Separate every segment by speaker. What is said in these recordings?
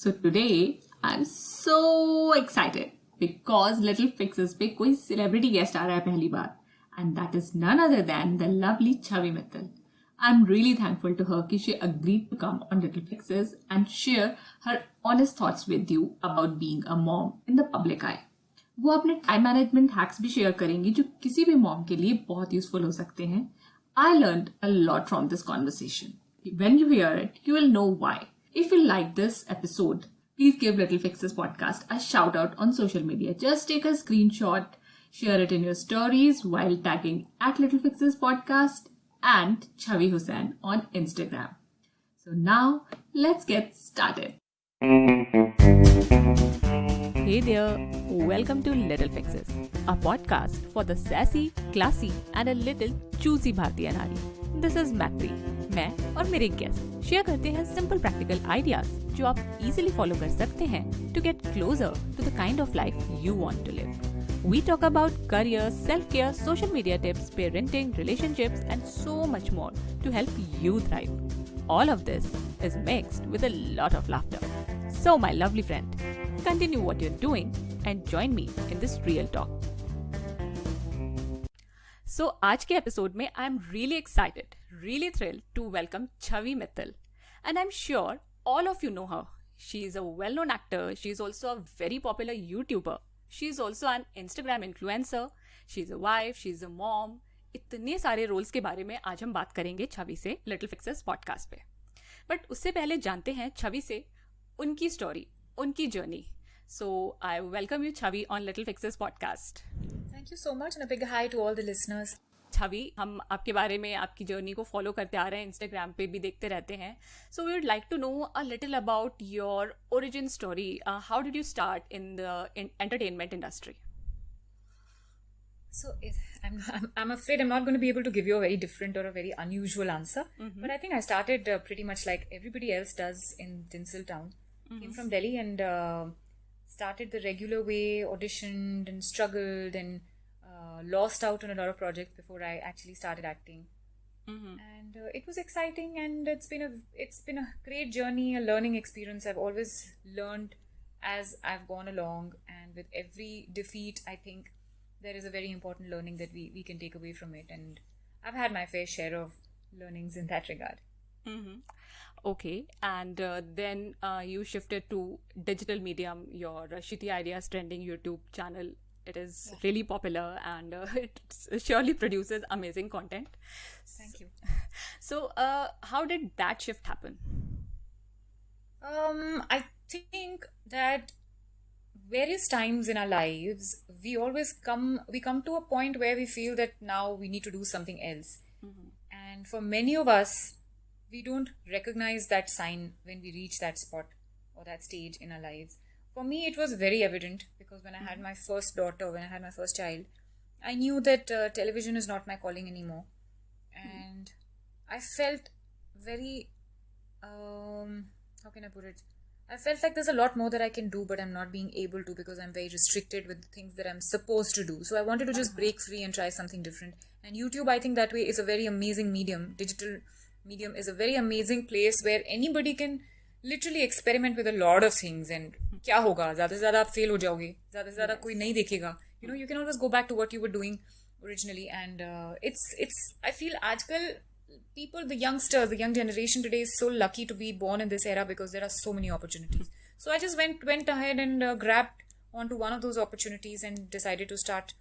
Speaker 1: So today I'm so excited because Little Fixes पे कोई celebrity guest आ रहा है पहली बार, and that is none other than the lovely Chavi Mittal. I'm really thankful to her कि she agreed to come on Little Fixes and share her honest thoughts with you about being a mom in the public eye. वो अपने time management hacks भी share करेंगी जो किसी भी mom के लिए बहुत यूजफुल हो सकते हैं. I learned a lot from this conversation. When you hear it, you will know why. If you like this episode, please give Little Fixes podcast a shout out on social media. Just take a screenshot, share it in your stories while tagging at Little Fixes podcast and Chavi Hussain on Instagram. So now let's get started.
Speaker 2: Hey there, welcome to Little Fixes, a podcast for the sassy, classy and a little choosy Bhartiya Nari. This is Matri. मैं और मेरे guest share करते हैं simple practical ideas जो आप easily follow कर सकते हैं to get closer to the kind of life you want to live. We talk about career, self-care, social media tips, parenting, relationships and so much more to help you thrive. All of this is mixed with a lot of laughter. So my lovely friend, continue what you're doing and join me in this real talk. So आज के episode में I am really excited, really thrilled to welcome Chavi Mittal. And I'm sure all of you know her. She's a well-known actor. She's also a very popular YouTuber. She's also an Instagram influencer. She's a wife. She's a mom. इतने सारे roles के बारे में आज हम बात करेंगे छवि से लिटिल फिक्सेस पॉडकास्ट पे. बट उससे पहले जानते हैं छवि से उनकी स्टोरी, उनकी journey. So I welcome you, Chavi, on Little Fixes podcast.
Speaker 3: Thank you so much and a big hi to all the listeners.
Speaker 2: छवि, हम आपके बारे में आपकी जर्नी को फॉलो करते आ रहे हैं, इंस्टाग्राम पे भी देखते रहते हैं. So we would like to know a little about your origin story. How did you start in the entertainment industry?
Speaker 3: So I'm afraid I'm not going to be able to give you a very different or a very unusual answer. But I think I started pretty much like everybody else does in Tinseltown. Came from Delhi and started the regular way, auditioned and struggled and lost out on a lot of projects before I actually started acting. And it was exciting and it's been a great journey, a learning experience. I've always learned as I've gone along, and with every defeat I think there is a very important learning that we can take away from it, and I've had my fair share of learnings in that regard.
Speaker 2: Okay, and then you shifted to digital medium, your Shitty Ideas Trending YouTube channel. It is really popular and it surely produces amazing content.
Speaker 3: Thank you.
Speaker 2: So how did that shift happen?
Speaker 3: I think that various times in our lives we come to a point where we feel that now we need to do something else. And for many of us, we don't recognize that sign when we reach that spot or that stage in our lives. For me, it was very evident because when I had my first daughter, when I had my first child, I knew that television is not my calling anymore. And I felt very, how can I put it? I felt like there's a lot more that I can do, but I'm not being able to because I'm very restricted with the things that I'm supposed to do. So I wanted to just break free and try something different. And YouTube, I think that way is a very amazing medium. Digital medium is a very amazing place where anybody can literally experiment with a lot of things. And क्या होगा, ज़्यादा से ज़्यादा आप fail हो जाओगे, ज़्यादा से ज़्यादा कोई नहीं देखेगा. You can always go back to what you were doing originally. And it's I feel आजकल people, the youngsters, the young generation today is so lucky to be born in this era because there are so many opportunities. So I just went ahead and grabbed onto one of those opportunities and decided to start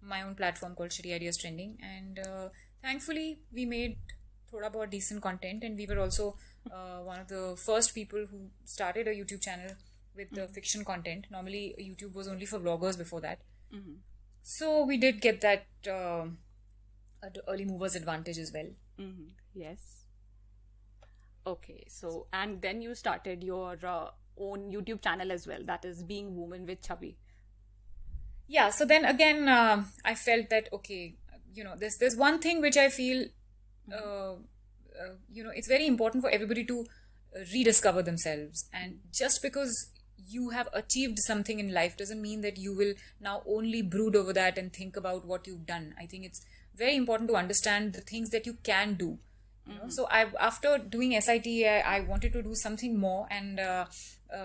Speaker 3: my own platform called Shitty Ideas Trending. And thankfully we made thoda bahut decent content, and we were also one of the first people who started a YouTube channel with the fiction content. Normally YouTube was only for vloggers before that. So we did get that early movers advantage as well.
Speaker 2: Yes. Okay, so and then you started your own YouTube channel as well, that is Being Woman with Chavi.
Speaker 3: Yeah, so then again I felt that okay, there's one thing which I feel it's very important for everybody to rediscover themselves. And just because you have achieved something in life doesn't mean that you will now only brood over that and think about what you've done. I think it's very important to understand the things that you can do You know? So after doing SIT, I wanted to do something more, and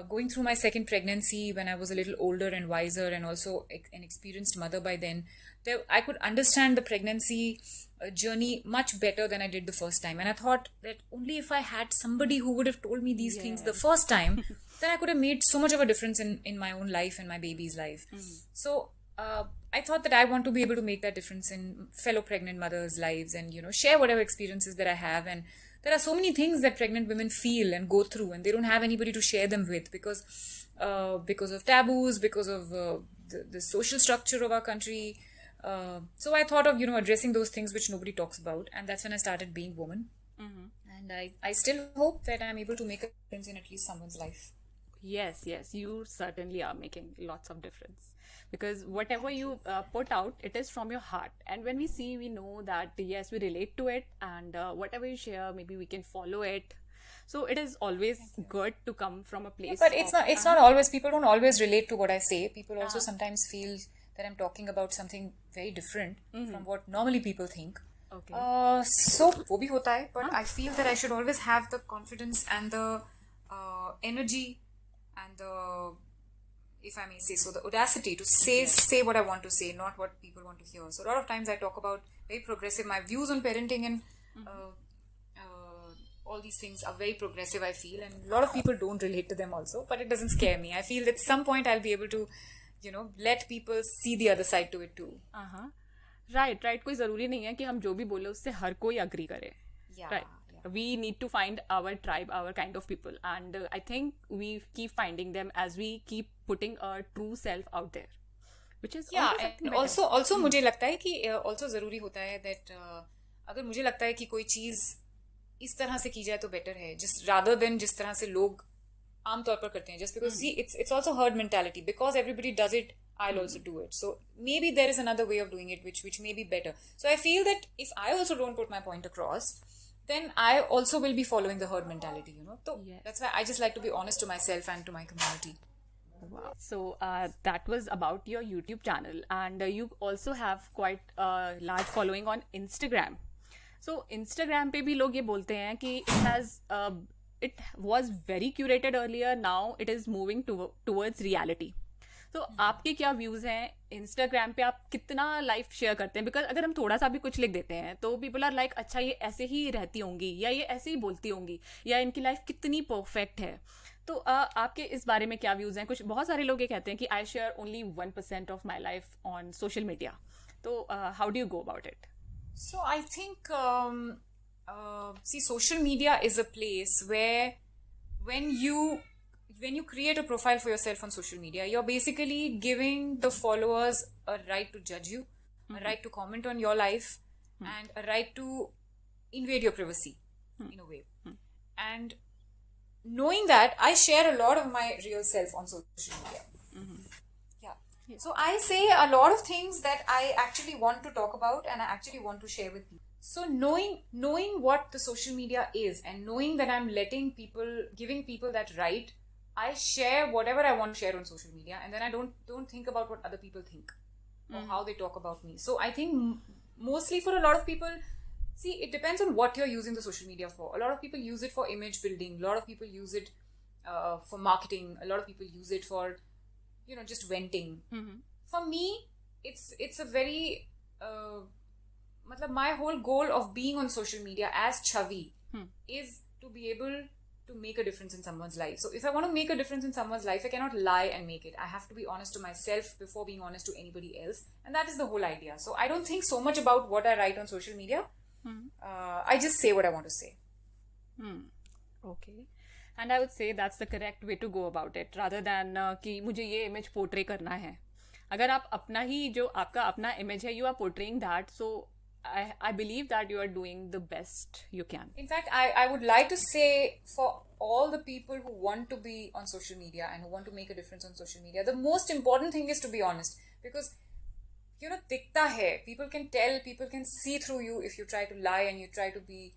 Speaker 3: going through my second pregnancy when I was a little older and wiser, and also an experienced mother by then, I could understand the pregnancy journey much better than I did the first time. And I thought that only if I had somebody who would have told me these things the first time, then I could have made so much of a difference in my own life and my baby's life. So I thought that I want to be able to make that difference in fellow pregnant mothers' lives, and share whatever experiences that I have. And there are so many things that pregnant women feel and go through, and they don't have anybody to share them with because of taboos, because of the social structure of our country. So I thought of addressing those things which nobody talks about, and that's when I started Being Woman. And I still hope that I'm able to make a difference in at least someone's life.
Speaker 2: Yes, you certainly are making lots of difference, because whatever you put out, it is from your heart. And when we see, we know that yes, we relate to it, and whatever you share, maybe we can follow it. So it is always good to come from a place.
Speaker 3: But it's not always, people don't always relate to what I say. People also sometimes feel that I'm talking about something very different from what normally people think.
Speaker 2: Okay.
Speaker 3: So वो भी होता है, but I feel that I should always have the confidence and the energy and the, if I may say so, the audacity to say what I want to say, not what people want to hear. So a lot of times I talk about very progressive, my views on parenting and all these things are very progressive, I feel, and a lot of people don't relate to them also, but it doesn't scare me. I feel that at some point I'll be able to let people see the other side to it too.
Speaker 2: Right कोई ज़रूरी नहीं है कि हम जो भी बोले उससे हर कोई अग्री करे. Right we need to find our tribe, our kind of people, and I think we keep finding them as we keep putting our true self out there, which is
Speaker 3: and also मुझे लगता है कि also ज़रूरी होता है that अगर मुझे लगता है कि कोई चीज़ इस तरह से की जाए तो बेटर है, just rather than जिस तरह से लोग आमतौर पर करते हैं, just because see it's also herd mentality, because everybody does it, I'll also do it. So maybe there is another way of doing it which may be better. So I feel that if I also don't put my point across, then I also will be following the herd mentality, So that's why I just like to be honest to myself and to my community.
Speaker 2: Wow. So that was about your YouTube channel, and you also have quite a large following on Instagram. So Instagram पे भी लोग ये बोलते हैं कि it was very curated earlier, now it is moving towards reality. तो आपके क्या व्यूज हैं इंस्टाग्राम पे, आप कितना लाइफ शेयर करते हैं? बिकॉज अगर हम थोड़ा सा भी कुछ लिख देते हैं तो पीपल आर लाइक, अच्छा ये ऐसे ही रहती होंगी, या ये ऐसे ही बोलती होंगी, या इनकी लाइफ कितनी परफेक्ट है. तो आपके इस बारे में क्या व्यूज हैं? कुछ बहुत सारे लोग ये कहते हैं कि I share only 1% of my life on social media. तो how do you go about it?
Speaker 3: So I think, see, social media is a place where when you create a profile for yourself on social media, you're basically giving the followers a right to judge you, a right to comment on your life, and a right to invade your privacy in a way. And knowing that, I share a lot of my real self on social media. So I say a lot of things that I actually want to talk about and I actually want to share with people. So knowing what the social media is, and knowing that I'm giving people that right, I share whatever I want to share on social media, and then I don't think about what other people think or how they talk about me. So I think mostly for a lot of people, see, it depends on what you're using the social media for. A lot of people use it for image building. A lot of people use it for marketing. A lot of people use it for just venting. For me, it's a very my whole goal of being on social media as Chavi is to be able to make a difference in someone's life. So if I want to make a difference in someone's life, I cannot lie and make it. I have to be honest to myself before being honest to anybody else, and that is the whole idea. So I don't think so much about what I write on social media. I just say what I want to say.
Speaker 2: Okay. And I would say that's the correct way to go about it, rather than कि मुझे ये image portray करना है. अगर आप अपना ही जो आपका अपना image है, you are portraying that, so I believe that you are doing the best you can.
Speaker 3: In fact, I would like to say, for all the people who want to be on social media and who want to make a difference on social media, the most important thing is to be honest, because दिखता है, people can tell, people can see through you if you try to lie and you try to be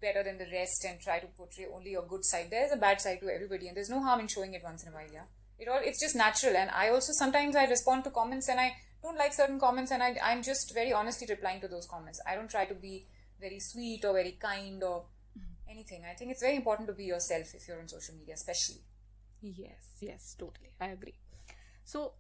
Speaker 3: better than the rest and try to portray only your good side. There is a bad side to everybody, and there's no harm in showing it once in a while. It's just natural. And I also sometimes I respond to comments and I don't like certain comments, and I'm just very honestly replying to those comments. I don't try to be very sweet or very kind or anything. I think it's very important to be yourself if you're on social media, especially.
Speaker 2: Yes, totally. I agree. So,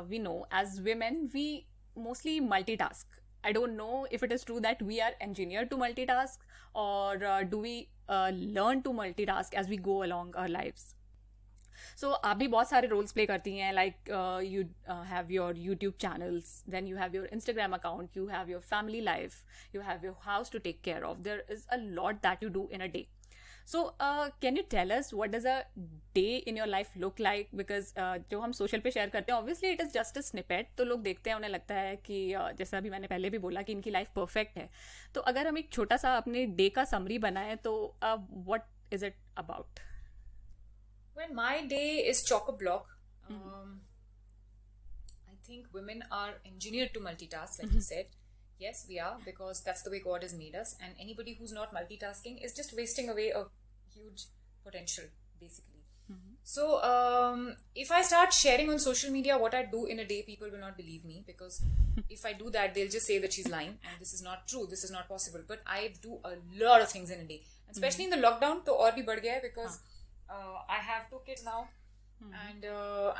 Speaker 2: we know as women, we mostly multitask. I don't know if it is true that we are engineered to multitask, or do we learn to multitask as we go along our lives. सो आप भी बहुत सारे roles play करती हैं like you have your YouTube channels then you have your Instagram account you have your family life you have your house to take care of there is a lot that you do in a day so can you tell us what does a day in your life look like because जो हम social पे share करते हैं obviously it is just a snippet तो लोग देखते हैं उन्हें लगता है कि जैसा अभी मैंने पहले भी बोला कि इनकी लाइफ परफेक्ट है तो अगर हम एक छोटा सा अपने डे का समरी बनाएं तो what is it about
Speaker 3: Well, my day is chock-a-block. I think women are engineered to multitask, like you said. Yes, we are, because that's the way God has made us. And anybody who's not multitasking is just wasting away a huge potential, basically. So, if I start sharing on social media what I do in a day, people will not believe me, because if I do that, they'll just say that she's lying, and this is not true, this is not possible. But I do a lot of things in a day. And especially in the lockdown, to aur bhi badh gaya hai, because I have 2 kids now, and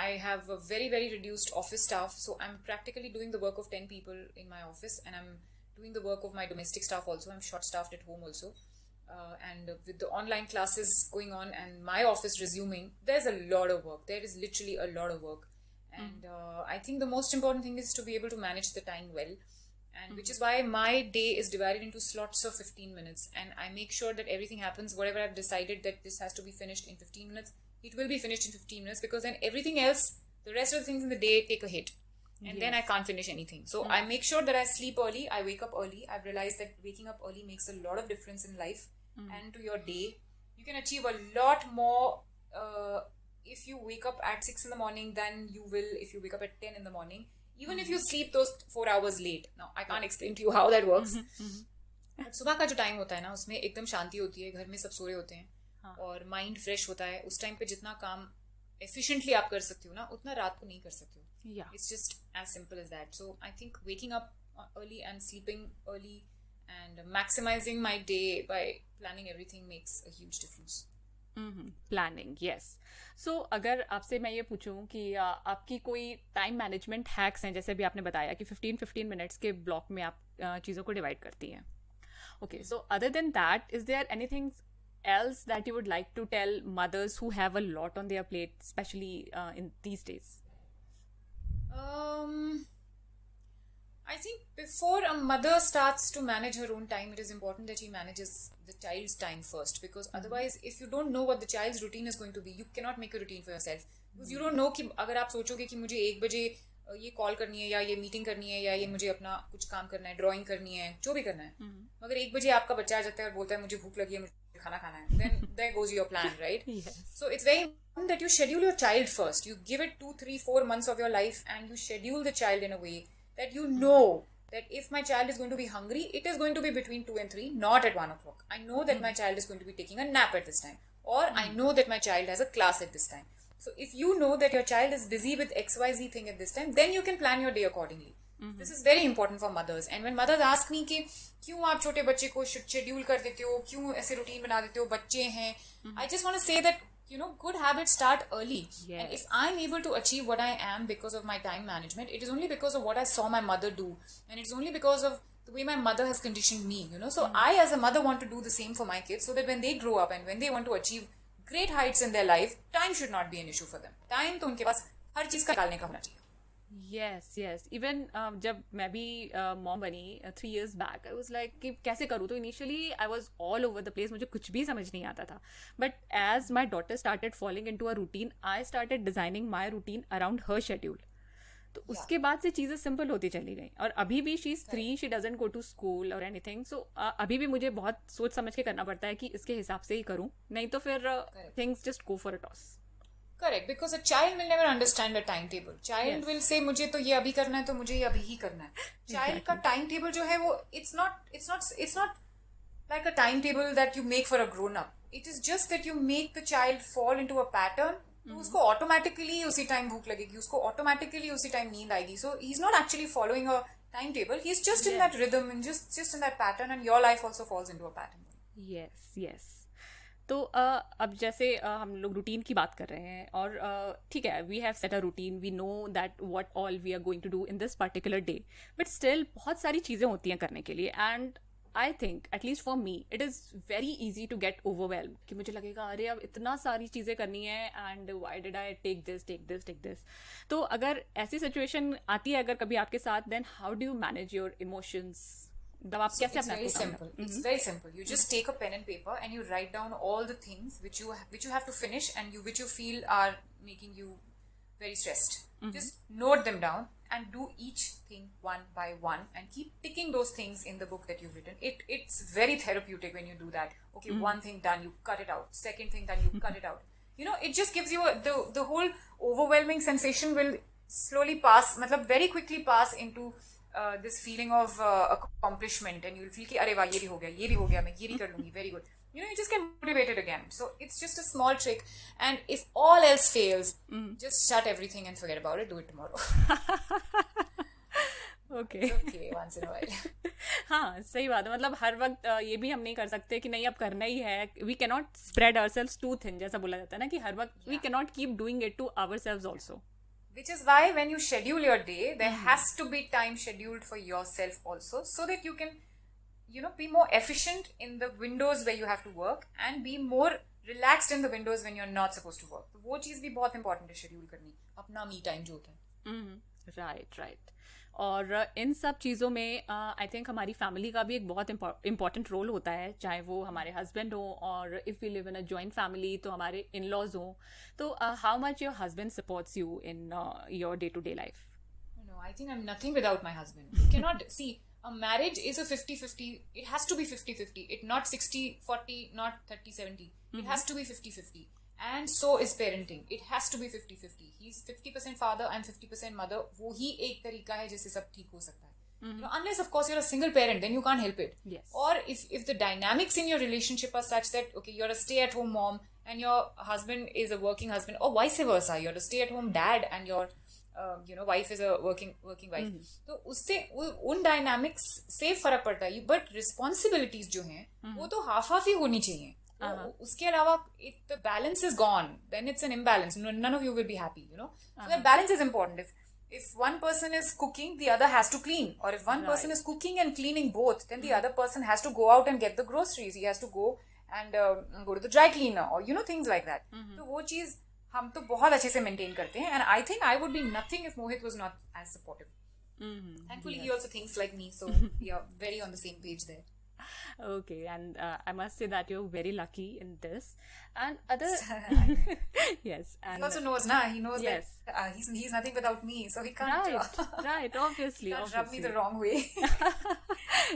Speaker 3: I have a very, very reduced office staff. So I'm practically doing the work of 10 people in my office, and I'm doing the work of my domestic staff also. I'm short-staffed at home also. And with the online classes going on and my office resuming, there's a lot of work. There is literally a lot of work. And I think the most important thing is to be able to manage the time well. And which is why my day is divided into slots of 15 minutes. And I make sure that everything happens, whatever I've decided that this has to be finished in 15 minutes, it will be finished in 15 minutes, because then everything else, the rest of the things in the day take a hit. And then I can't finish anything. So I make sure that I sleep early, I wake up early. I've realized that waking up early makes a lot of difference in life and to your day. You can achieve a lot more if you wake up at 6 in the morning than you will if you wake up at 10 in the morning. Even if you sleep those 4 hours late. Now, I can't explain to you how that works. But सुबह का जो time होता है ना, उसमें एकदम शांति होती है, घर में सब सो रहे होते हैं और माइंड फ्रेश होता है. उस टाइम पे जितना काम एफिशिएंटली आप कर सकते हो ना, उतना रात को नहीं कर सकते हो. It's just as simple as that. So I think waking up early and sleeping early and maximizing my day by planning everything makes a huge difference.
Speaker 2: Planning yes so अगर आपसे मैं ये पूछूं कि आपकी कोई टाइम मैनेजमेंट हैक्स हैं जैसे भी आपने बताया कि 15 मिनट्स के ब्लॉक में आप चीज़ों को डिवाइड करती हैं okay so other than that is there anything else that you would like to tell mothers who have a lot on their plate, especially in these days?
Speaker 3: I think before a mother starts to manage her own time, it is important that she manages the child's time first, because otherwise, if you don't know what the child's routine is going to be, you cannot make a routine for yourself. Because you don't know कि अगर आप सोचोगे कि मुझे 1 बजे ये call करनी है या ये मीटिंग करनी है या ये मुझे अपना कुछ काम करना है, ड्राइंग करनी है, जो भी करना है, मगर 1 बजे आपका बच्चा आ जाता है और बोलता है मुझे भूख लगी है, मुझे खाना खाना है, then there goes your plan, right?
Speaker 2: Yes.
Speaker 3: So it's very important that you schedule your child first. You give it 2, 3, 4 months of your life, and you schedule the child in a way that you know that if my child is going to be hungry, it is going to be between 2 and 3, not at 1 o'clock. I know that my child is going to be taking a nap at this time, or I know that my child has a class at this time. So if you know that your child is busy with XYZ thing at this time, then you can plan your day accordingly. This is very important for mothers. And when mothers ask me कि क्यों आप छोटे बच्चे को schedule कर देते हो, क्यों ऐसे रूटीन बना देते हो, बच्चे हैं, I just want to say that good habits start early.
Speaker 2: Yes.
Speaker 3: And if I'm able to achieve what I am because of my time management, it is only because of what I saw my mother do, and it's only because of the way my mother has conditioned me. So I, as a mother, want to do the same for my kids, so that when they grow up and when they want to achieve great heights in their life, time should not be an issue for them. Time तो उनके पास हर चीज का निकालने का होना चाहिए.
Speaker 2: yes even जब मैं भी मॉम बनी 3 years back I was like कि कैसे करूँ तो initially I was all over the place मुझे कुछ भी समझ नहीं आता था but as my daughter started falling into a routine I started designing my routine around her schedule तो उसके बाद से चीज़ें सिंपल होती चली गई और अभी भी she is 3 she doesn't go to school और एनीथिंग सो अभी भी मुझे बहुत सोच समझ के करना पड़ता है कि इसके हिसाब से ही करूँ नहीं तो फिर things just go for a toss
Speaker 3: Correct, because a child will never understand a timetable. Child will say मुझे तो ये अभी करना है तो मुझे ये अभी ही करना है. Child का timetable जो है वो it's not like a timetable that you make for a grown up. It is just that you make the child fall into a pattern. तो उसको automatically उसी टाइम भूख लगेगी, उसको automatically उसी टाइम नींद आएगी. So he's not actually following a timetable. He's just in that rhythm and just in that pattern, and your life also falls into a pattern.
Speaker 2: Yes yes. तो अब जैसे हम लोग रूटीन की बात कर रहे हैं और ठीक है, we have set a routine, we know that what all we are going to do in this particular day, but still बहुत सारी चीज़ें होती हैं करने के लिए. And I think at least for me it is very easy to get overwhelm, कि मुझे लगेगा अरे अब इतना सारी चीज़ें करनी है and why did I take this. तो अगर ऐसी सिचुएशन आती है अगर कभी आपके साथ, then how do you manage your emotions? मतलब आप कैसे
Speaker 3: It's
Speaker 2: अपने
Speaker 3: very simple. It's very simple. You just take a pen and paper and you write down all the things which you have to finish and which you feel are making you very stressed. Just note them down and do each thing one by one and keep ticking those things in the book that you've written. It's very therapeutic when you do that. Okay, one thing done, you cut it out. Second thing done, you cut it out. You know, it just gives you the whole overwhelming sensation will slowly pass, matlab very quickly pass into this feeling of accomplishment, and you'll feel कि अरे वाह ये भी हो गया, मैं ये भी कर लूँगी, very good. You know, you just get motivated again. So it's just a small trick, and if all else fails, just shut everything and forget about it. Do it tomorrow.
Speaker 2: Okay.
Speaker 3: It's okay once in a while.
Speaker 2: हाँ, सही बात है. मतलब हर वक्त ये भी हम नहीं कर सकते कि नहीं अब करना ही है. We can not spread ourselves too thin, जैसा बोला जाता है ना, कि हर वक्त we can not keep doing it to ourselves also.
Speaker 3: Which is why when you schedule your day, there has to be time scheduled for yourself also, so that you can, you know, be more efficient in the windows where you have to work and be more relaxed in the windows when you're not supposed to work. तो वो चीज़ भी बहुत important है schedule करनी, अपना me time जो होता है.
Speaker 2: राइट. और इन सब चीज़ों में आई थिंक हमारी फैमिली का भी एक बहुत इम्पॉर्टेंट रोल होता है, चाहे वो हमारे हस्बैंड हो और if we live in a joint family तो हमारे इन लॉज हों. तो how much your husband supports you in your day to day life?
Speaker 3: No, I think I'm nothing without my husband. You cannot see, a marriage is a 50-50. It has to be 50-50. It not 60-40, not 30-70. It has to be 50-50. And so is parenting. It has to be 50-50. He's 50% father, I'm 50% mother. वो ही एक तरीका है जिससे सब ठीक हो सकता है. You know, unless of course you're a single parent, then you can't help it.
Speaker 2: Yes.
Speaker 3: Or if the dynamics in your relationship are such that okay, you're a stay-at-home mom and your husband is a working husband, or vice versa, you're a stay-at-home dad and your you know, wife is a working wife. तो उससे उन dynamics से फर्क पड़ता है. But responsibilities जो हैं वो तो half ही होनी चाहिए. उसके अलावा if the balance is gone, then it's an imbalance. None of you will be happy, you know. So that balance is important. If one person is cooking, the other has to clean. Or if one person is cooking and cleaning both, then the other person has to go out and get the groceries. He has to go and go to the dry cleaner, or you know, things like that. तो वो चीज हम तो बहुत अच्छे से maintain करते हैं. And I think I would be nothing if Mohit was not as supportive. Thankfully, he also thinks like me, so we are very on the same page there.
Speaker 2: Okay, and I must say that you're very lucky in this. And other yes, and
Speaker 3: He also knows, nah. He knows
Speaker 2: yes.
Speaker 3: that he's nothing without me, so he can't.
Speaker 2: Right, obviously,
Speaker 3: Can't rub me the wrong way.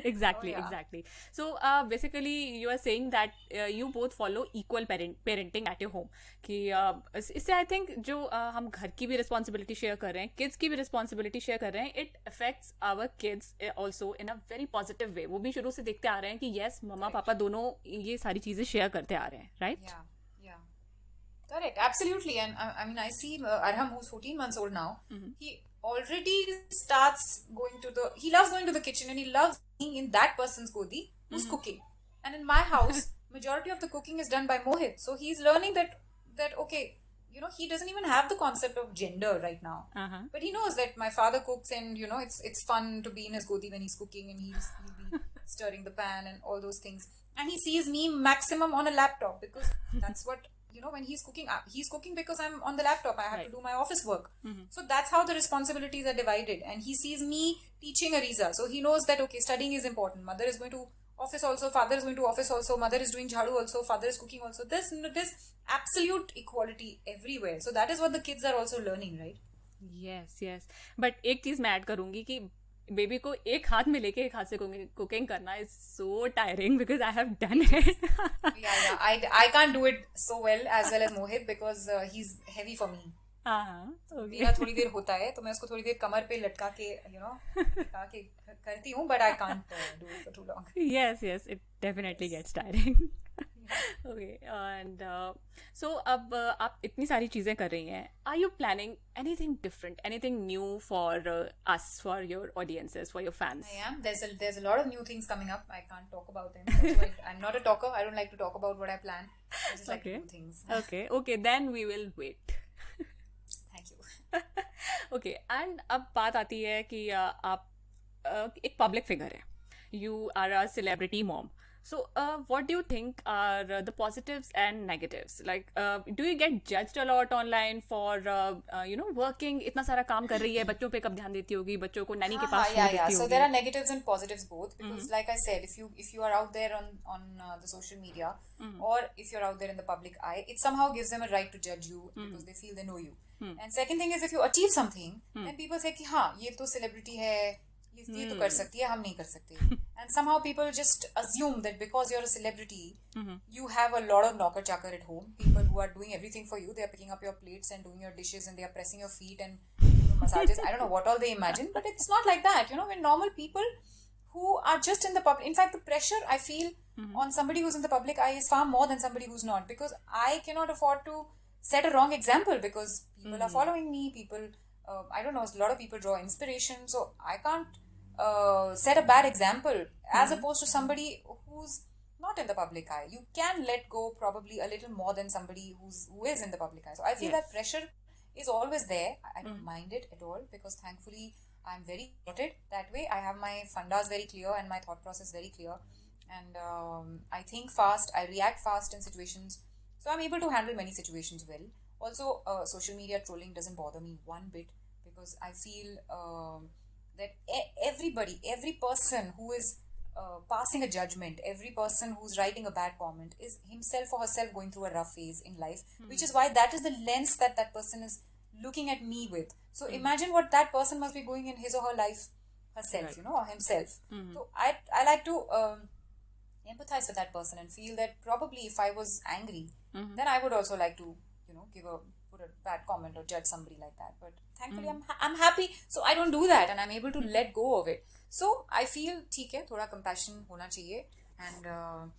Speaker 2: exactly.
Speaker 3: Oh, yeah.
Speaker 2: Exactly. So basically you are saying that you both follow equal parenting at your home. कि इससे I think जो हम घर की भी responsibility share कर रहे हैं, किड्स की भी रिस्पॉन्सिबिलिटी शेयर कर रहे हैं, it affects our kids also in a very positive way. वो भी शुरू से देखते आ रहे हैं कि यस मम्मा पापा दोनों ये सारी चीजें शेयर करते आ रहे हैं. Right?
Speaker 3: Yeah. Correct, absolutely. And I mean, I see Arham, who's 14 months old now. He already starts he loves going to the kitchen, and he loves being in that person's godi who's cooking. And in my house, majority of the cooking is done by Mohit. So he's learning that okay, you know, he doesn't even have the concept of gender right now. But he knows that my father cooks, and you know, it's fun to be in his godi when he's cooking, and he'll be stirring the pan and all those things. And he sees me maximum on a laptop, because that's what, you know, when he's cooking because I'm on the laptop. I have to do my office work. So that's how the responsibilities are divided. And he sees me teaching Ariza. So he knows that, okay, studying is important. Mother is going to office also, father is going to office also, mother is doing jhadu also, father is cooking also. There's absolute equality everywhere. So that is what the kids are also learning, right?
Speaker 2: yes. But एक चीज मैं add करूंगी कि baby को एक हाथ में लेके एक हाथ से कुकिंग करना is so tiring, because I have done it.
Speaker 3: I can't do it so well as Mohit, because he's heavy for me. मेरा थोड़ी देर होता है तो मैं उसको थोड़ी देर कमर पे लटका के, you know, लटका के करती हूँ, but I can't do it for too long.
Speaker 2: Yes, it definitely gets tiring. Okay, and so अब आप इतनी सारी चीज़ें कर रही हैं. Are you planning anything different, anything new for us, for your audiences, for your fans?
Speaker 3: I am. There's a lot of new things coming up. I can't talk about them. That's why I'm not a talker. I don't like to talk about what I plan. I just like to
Speaker 2: Okay.
Speaker 3: do things.
Speaker 2: Okay, then we will wait.
Speaker 3: Thank you.
Speaker 2: Okay, and अब बात आती है कि आप एक public figure है. You are a celebrity mom. So, what do you think are the positives and negatives? Like, do you get judged a lot online for, working? इतना सारा काम कर रही है, बच्चों पे कब ध्यान देती होगी, बच्चों को नैनी के पास छोड़
Speaker 3: Yeah.
Speaker 2: देती
Speaker 3: So
Speaker 2: होगी.
Speaker 3: there are negatives and positives both because, like I said, if you are out there on the social media or if you're out there in the public eye, it somehow gives them a right to judge you because they feel they know you. And second thing is if you achieve something, then people say कि हाँ ये तो celebrity है, ये तो कर सकती है, हम नहीं कर सकते. And somehow people just assume that because you're a celebrity, you have a lot of knocker chakar at home. People who are doing everything for you, they are picking up your plates and doing your dishes and they are pressing your feet and doing massages. I don't know what all they imagine, but it's not like that. You know, when normal people who are just in the public, in fact, the pressure I feel on somebody who's in the public eye is far more than somebody who's not, because I cannot afford to set a wrong example because people are following me. People, I don't know, a lot of people draw inspiration, so I can't set a bad example as opposed to somebody who's not in the public eye. You can let go probably a little more than somebody who is in the public eye. So I feel that pressure is always there. I don't mind it at all because thankfully I'm very sorted that way. I have my fundas very clear and my thought process very clear, and I think fast, I react fast in situations, so I'm able to handle many situations well. Also, social media trolling doesn't bother me one bit because I feel that everybody, every person who is passing a judgment, every person who's writing a bad comment is himself or herself going through a rough phase in life, which is why that is the lens that that person is looking at me with. So imagine what that person must be going in his or her life herself, you know, or himself. So I like to empathize with that person and feel that probably if I was angry, then I would also like to, you know, put a bad comment or judge somebody like that. But thankfully I'm happy, so I don't do that and I'm able to let go of it. So I feel ठीक है, थोड़ा compassion होना चाहिए. And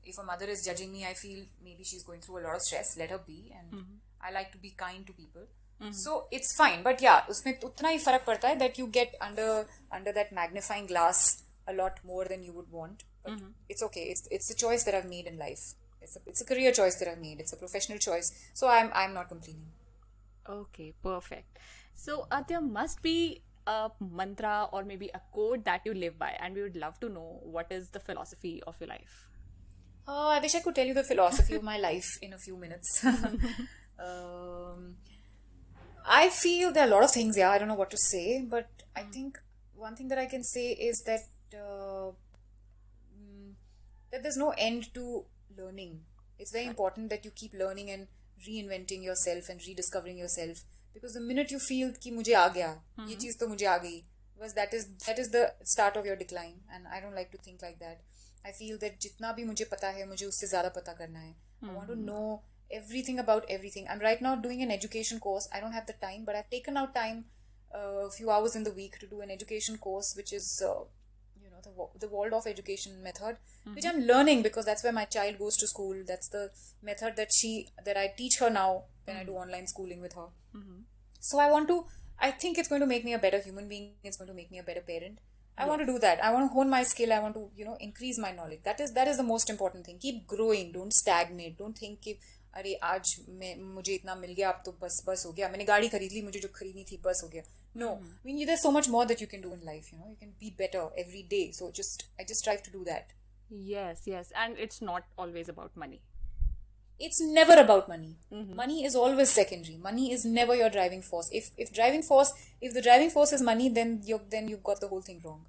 Speaker 3: if a mother is judging me, I feel maybe she's going through a lot of stress. Let her be, and I like to be kind to people. So it's fine. But yeah, उसमें उतना ही फर्क पड़ता है that you get under that magnifying glass a lot more than you would want. But it's okay. It's a choice that I've made in life. It's a career choice that I've made. It's a professional choice. So I'm not complaining.
Speaker 2: Okay, perfect. So, there must be a mantra or maybe a quote that you live by, and we would love to know what is the philosophy of your life.
Speaker 3: I wish I could tell you the philosophy of my life in a few minutes. I feel there are a lot of things, I don't know what to say, but I think one thing that I can say is that that there's no end to learning. It's very important that you keep learning and reinventing yourself and rediscovering yourself, because the minute you feel कि मुझे आ गया, ये चीज़ तो मुझे आ गई, बस that is the start of your decline, and I don't like to think like that. I feel that जितना भी मुझे पता है, मुझे उससे ज़्यादा पता करना है. I want to know everything about everything. I'm right now doing an education course. I don't have the time, but I've taken out time, a few hours in the week, to do an education course, which is the Waldorf education method, which I'm learning because that's where my child goes to school. That's the method that I teach her now when I do online schooling with her. So I think it's going to make me a better human being. It's going to make me a better parent. I want to do that. I want to hone my skill. I want to, increase my knowledge. That is the most important thing. Keep growing. Don't stagnate. Don't think कि अरे आज मुझे इतना मिल गया, अब तो बस हो गया, मैंने गाड़ी खरीद ली, मुझे जो खरीदनी थी बस हो गया. No, I mean, there's so much more that you can do in life. You can be better every day. So I just strive to do that.
Speaker 2: Yes, and it's not always about money.
Speaker 3: It's never about money. Money is always secondary. Money is never your driving force. If the driving force is money, then you've got the whole thing wrong.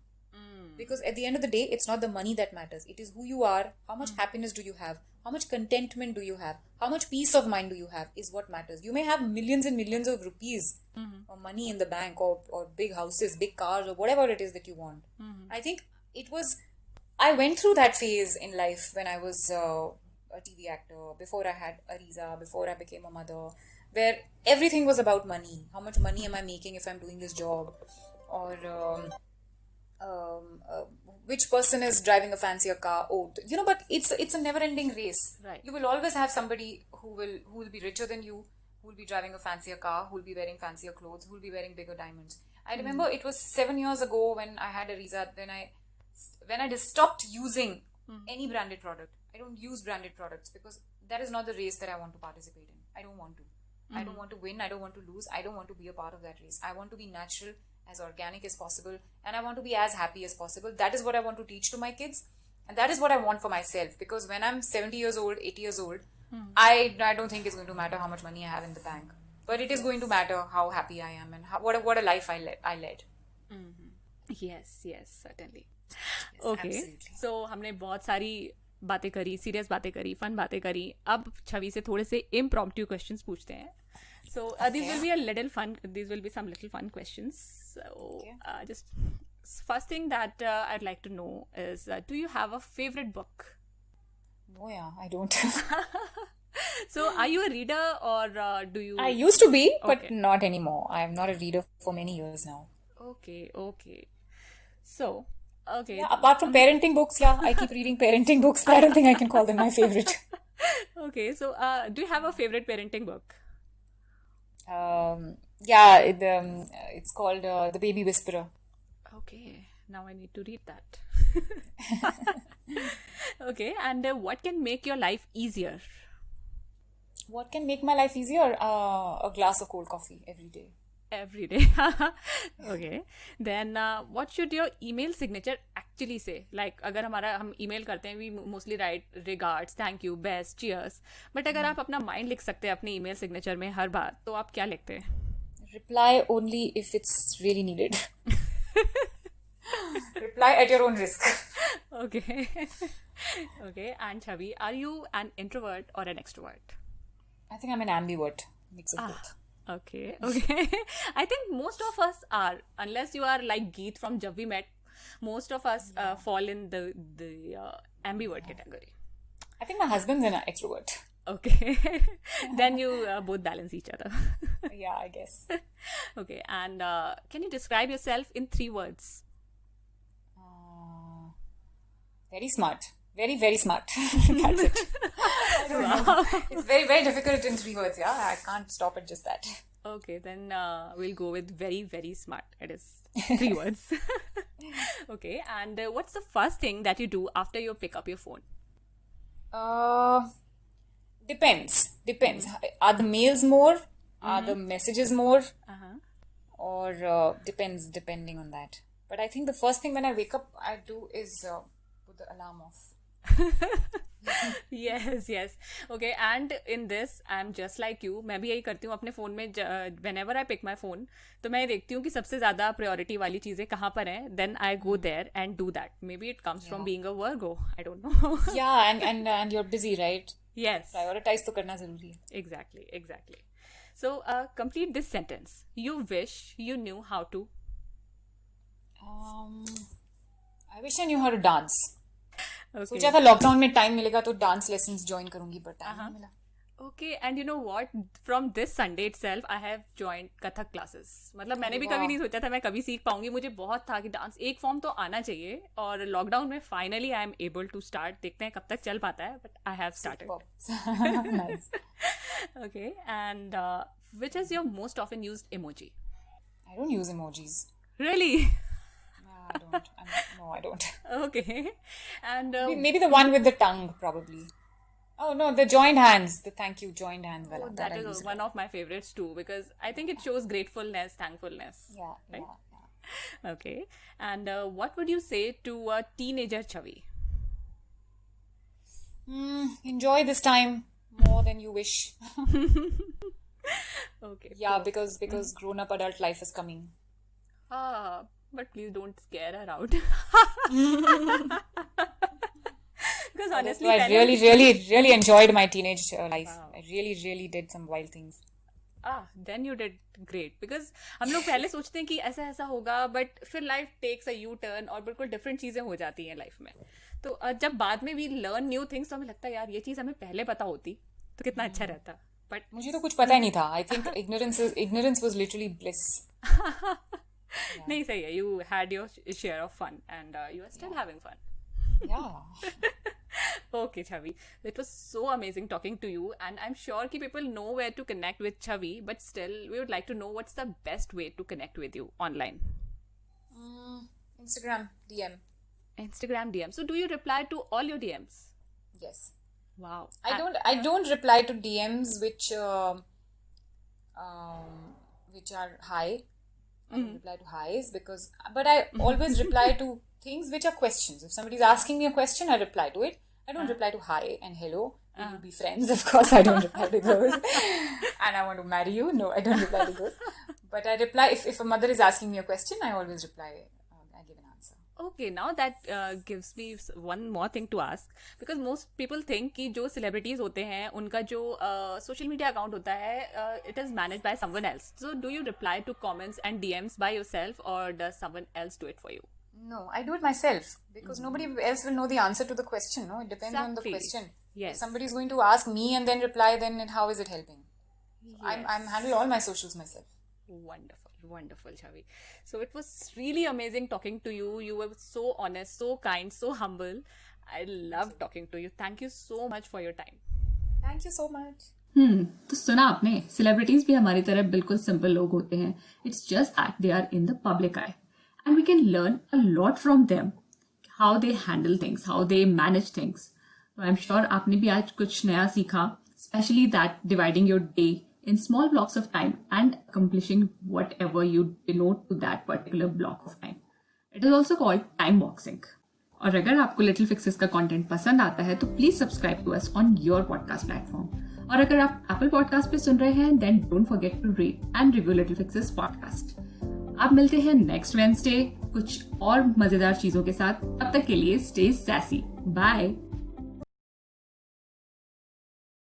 Speaker 3: Because at the end of the day, it's not the money that matters. It is who you are, how much happiness do you have, how much contentment do you have, how much peace of mind do you have is what matters. You may have millions and millions of rupees or money in the bank or big houses, big cars, or whatever it is that you want. I think I went through that phase in life when I was a TV actor, before I had Ariza, before I became a mother, where everything was about money. How much money am I making if I'm doing this job? Or which person is driving a fancier car. Oh, but it's a never-ending race.
Speaker 2: Right.
Speaker 3: You will always have somebody who will be richer than you, who will be driving a fancier car, who will be wearing fancier clothes, who will be wearing bigger diamonds. I remember it was 7 years ago when I had a Riza, when I just stopped using any branded product. I don't use branded products because that is not the race that I want to participate in. I don't want to. I don't want to win. I don't want to lose. I don't want to be a part of that race. I want to be natural, as organic as possible, and I want to be as happy as possible. That is what I want to teach to my kids, and that is what I want for myself. Because when I'm 70 years old, 80 years old, I don't think it's going to matter how much money I have in the bank, but it is going to matter how happy I am and what a life I led.
Speaker 2: Yes, certainly.
Speaker 3: Yes,
Speaker 2: Okay,
Speaker 3: absolutely.
Speaker 2: so हमने बहुत सारी बातें करी, serious बातें करी, fun बातें करी. अब छवि से थोड़े से इम्प्रॉम्प्टू क्वेश्चंस पूछते हैं. So these will be a little fun. These will be some little fun questions. So just first thing that I'd like to know is, do you have a favorite book?
Speaker 3: No, yeah, I don't.
Speaker 2: So are you a reader or do you?
Speaker 3: I used to be, but
Speaker 2: Okay.
Speaker 3: not anymore. I am not a reader for many years now.
Speaker 2: Okay. So okay.
Speaker 3: Yeah, apart from parenting books, yeah, I keep reading parenting books, but I don't think I can call them my favorite.
Speaker 2: Okay. So do you have a favorite parenting book?
Speaker 3: Yeah, it's called The Baby Whisperer.
Speaker 2: Okay, now I need to read that. Okay, and what can make your life easier?
Speaker 3: What can make my life easier? A glass of cold coffee every day.
Speaker 2: Every day. Okay, then what should your email signature actually say? Like अगर हम email करते हैं, we mostly write regards, thank you, best, cheers. But अगर आप अपना mind लिख सकते हैं अपने email signature में हर बार, तो आप क्या लिखते हैं?
Speaker 3: Reply only if it's really needed. Reply at your own risk.
Speaker 2: Okay. Okay, and Chavi, are you an introvert or an extrovert?
Speaker 3: I think I'm an ambivert, mix of both.
Speaker 2: Okay. I think most of us are, unless you are like Geet from Jab We Met, most of us fall in the ambivert category.
Speaker 3: I think my husband's an extrovert.
Speaker 2: Okay. Then you both balance each other.
Speaker 3: Yeah, I guess.
Speaker 2: Okay, and can you describe yourself in 3 words?
Speaker 3: Very smart. Very, very smart. That's it. I don't know. It's very, very difficult in 3 words, yeah. I can't stop at just that.
Speaker 2: Okay, then we'll go with very, very smart. It is 3 words. Okay, and what's the first thing that you do after you pick up your phone?
Speaker 3: Depends. Are the mails more? Are the messages more? Or depends, depending on that. But I think the first thing when I wake up, I do is put the alarm off.
Speaker 2: Yes. Okay, and in this I'm just like you. मैं भी यही करती हूँ अपने phone में. Whenever I pick my phone, तो मैं देखती हूँ कि सबसे ज़्यादा priority वाली चीज़ें कहाँ पर हैं. Then I go there and do that. Maybe it comes from being a Virgo. I don't know.
Speaker 3: Yeah, and you're busy, right?
Speaker 2: Yes.
Speaker 3: Prioritize तो करना जरूरी है.
Speaker 2: Exactly. So complete this sentence. You wish you knew how to.
Speaker 3: I wish I knew how to dance.
Speaker 2: Okay.
Speaker 3: सोचा था lockdown में time मिलेगा तो dance lessons join करूंगी बट टाइम नहीं मिला.
Speaker 2: Okay, and you know what? From this Sunday itself, I have joined Kathak classes. मतलब मैंने भी कभी नहीं सोचा था मैं कभी सीख पाऊंगी. मुझे बहुत था कि डांस एक फॉर्म तो आना चाहिए. और लॉकडाउन में finally I am able to start. देखते हैं कब तक चल पाता है. But I have started.
Speaker 3: Nice.
Speaker 2: Okay, and which is your most often used emoji?
Speaker 3: I don't use emojis.
Speaker 2: Really?
Speaker 3: I don't. No, I don't.
Speaker 2: Okay, and
Speaker 3: Maybe the one with the tongue, probably. Oh no, the joined hands. The thank you joined hands. Well,
Speaker 2: that
Speaker 3: I
Speaker 2: is
Speaker 3: use
Speaker 2: one of my favorites too, because I think it shows gratefulness, thankfulness.
Speaker 3: Yeah.
Speaker 2: Okay, and what would you say to a teenager Chavi?
Speaker 3: Enjoy this time more than you wish.
Speaker 2: Okay.
Speaker 3: Yeah, because grown up adult life is coming.
Speaker 2: But please don't scare her out. Because honestly,
Speaker 3: So I really enjoyed my teenage life. I really did some wild things.
Speaker 2: Then you did great. Because हम लोग पहले सोचते हैं कि ऐसा होगा, but फिर life takes a U-turn और बिल्कुल different चीजें हो जाती हैं life में. तो जब बाद में we learn new things तो हमें लगता है यार ये चीज हमें पहले पता होती तो कितना अच्छा रहता. But
Speaker 3: मुझे तो कुछ पता ही नहीं था. I think ignorance was literally bliss.
Speaker 2: नहीं सही है. You had your share of fun and you are still having fun.
Speaker 3: Yeah.
Speaker 2: Okay, Chavi. It was so amazing talking to you, and I'm sure ki people know where to connect with Chavi, but still, we would like to know what's the best way to connect with you online.
Speaker 3: Instagram DM.
Speaker 2: Instagram DM. So, do you reply to all your DMs?
Speaker 3: Yes.
Speaker 2: Wow.
Speaker 3: I don't reply to DMs which are high. I don't reply to highs but I always reply to things which are questions. If somebody is asking me a question, I reply to it. I don't reply to hi and hello. Will you be friends? Of course, I don't reply to those. And I want to marry you. No, I don't reply to those. But I reply if a mother is asking me a question, I always reply. I give an answer.
Speaker 2: Okay, now that gives me one more thing to ask, because most people think कि जो celebrities होते हैं उनका जो social media account होता है it is managed by someone else. So do you reply to comments and DMs by yourself, or does someone else do it for you?
Speaker 3: No, I do it myself because nobody else will know the answer to the question. No, it depends on the
Speaker 2: Exactly.
Speaker 3: question.
Speaker 2: Yes.
Speaker 3: If somebody is going to ask me and then reply, then how is it helping? I'm handle all my socials myself.
Speaker 2: Wonderful, Chavi. So it was really amazing talking to you. You were so honest, so kind, so humble. I loved talking to you. Thank you so much for your time.
Speaker 3: Thank you so much.
Speaker 1: तो सुना आपने, celebrities भी हमारी तरह बिल्कुल simple लोग होते हैं. It's just that they are in the public eye and we can learn a lot from them, how they handle things, how they manage things. तो आई एम श्योर आपने भी आज कुछ नया सीखा, specially that dividing your day in small blocks of time and accomplishing whatever you denote to that particular block of time. It is also called time boxing. और अगर आपको लिटिल फिक्सेस का कंटेंट पसंद आता है तो please subscribe to us on your podcast platform. और अगर आप एप्पल पॉडकास्ट पे सुन रहे हैं then don't forget to rate and review Little Fixes podcast. आप मिलते हैं नेक्स्ट वेडनेसडे कुछ और मजेदार चीजों के साथ. तब तक के लिए स्टे सैसी. बाय.